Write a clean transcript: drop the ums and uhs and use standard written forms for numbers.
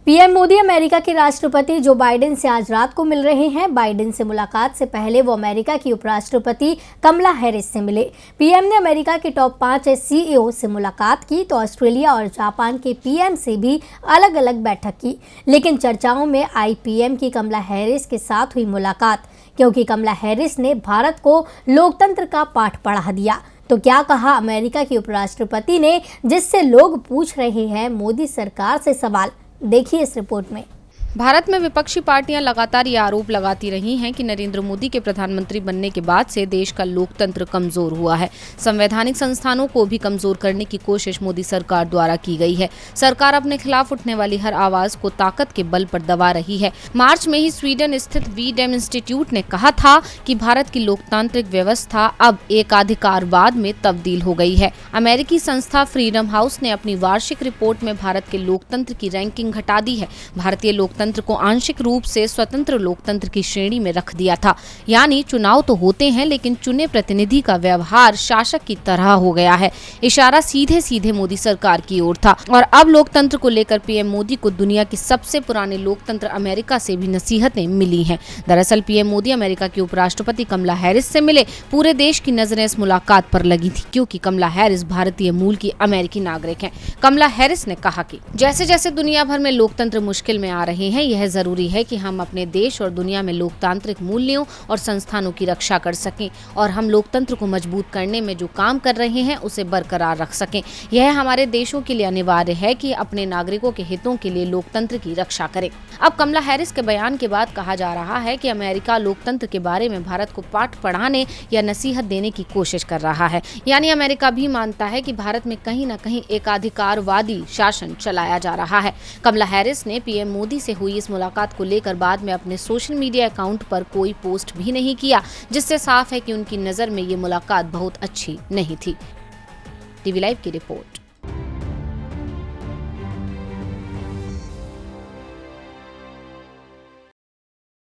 PM Modi America के राष्ट्रपति Joe Biden से आज रात को मिल रहे हैं। बाइडेन से मुलाकात से पहले वो अमेरिका की उपराष्ट्रपति कमला हैरिस से मिले। पीएम ने अमेरिका के टॉप 5 सीईओ से मुलाकात की तो ऑस्ट्रेलिया और जापान के पीएम से भी अलग अलग बैठक की। लेकिन चर्चाओं में आई पीएम की कमला हैरिस के साथ हुई मुलाकात, क्योंकि कमला हैरिस ने भारत को लोकतंत्र का पाठ पढ़ा दिया। तो क्या कहा अमेरिका की उपराष्ट्रपति ने, जिससे लोग पूछ रहे हैं मोदी सरकार से सवाल। देखिए इस रिपोर्ट में। भारत में विपक्षी पार्टियां लगातार ये आरोप लगाती रही हैं कि नरेंद्र मोदी के प्रधानमंत्री बनने के बाद से देश का लोकतंत्र कमजोर हुआ है। संवैधानिक संस्थानों को भी कमजोर करने की कोशिश मोदी सरकार द्वारा की गई है। सरकार अपने खिलाफ उठने वाली हर आवाज को ताकत के बल पर दबा रही है। मार्च में ही स्वीडन स्थित वीडेम इंस्टीट्यूट ने कहा था कि भारत की लोकतांत्रिक व्यवस्था अब एकाधिकारवाद में तब्दील हो गई है। अमेरिकी संस्था फ्रीडम हाउस ने अपनी वार्षिक रिपोर्ट में भारत के लोकतंत्र की रैंकिंग घटा दी है। भारतीय लोकतंत्र को आंशिक रूप से स्वतंत्र लोकतंत्र की श्रेणी में रख दिया था, यानी चुनाव तो होते हैं लेकिन चुने प्रतिनिधि का व्यवहार शासक की तरह हो गया है। इशारा सीधे सीधे मोदी सरकार की ओर था और अब लोकतंत्र को लेकर पीएम मोदी को दुनिया के सबसे पुराने लोकतंत्र अमेरिका से भी नसीहतें मिली हैं। दरअसल पीएम मोदी अमेरिका की उपराष्ट्रपति कमला हैरिस से मिले। पूरे देश की नजरें इस मुलाकात पर लगी थी, क्योंकि कमला हैरिस भारतीय मूल की अमेरिकी नागरिक हैं। कमला हैरिस ने कहा कि जैसे जैसे दुनिया भर में लोकतंत्र मुश्किल में आ रहे हैं, यह जरूरी है कि हम अपने देश और दुनिया में लोकतांत्रिक मूल्यों और संस्थानों की रक्षा कर सकें और हम लोकतंत्र को मजबूत करने में जो काम कर रहे हैं उसे बरकरार रख सकें। यह हमारे देशों के लिए अनिवार्य है कि अपने नागरिकों के हितों के लिए लोकतंत्र की रक्षा करें। अब कमला हैरिस के बयान के बाद कहा जा रहा है कि अमेरिका लोकतंत्र के बारे में भारत को पाठ पढ़ाने या नसीहत देने की कोशिश कर रहा है। यानी अमेरिका भी मानता है कि भारत में कहीं न कहीं एकाधिकारवादी शासन चलाया जा रहा है। कमला हैरिस ने पीएम मोदी से हुई इस मुलाकात को लेकर बाद में अपने सोशल मीडिया अकाउंट पर कोई पोस्ट भी नहीं किया, जिससे साफ है कि उनकी नज़र में ये मुलाकात बहुत अच्छी नहीं थी। टीवी लाइव की रिपोर्ट।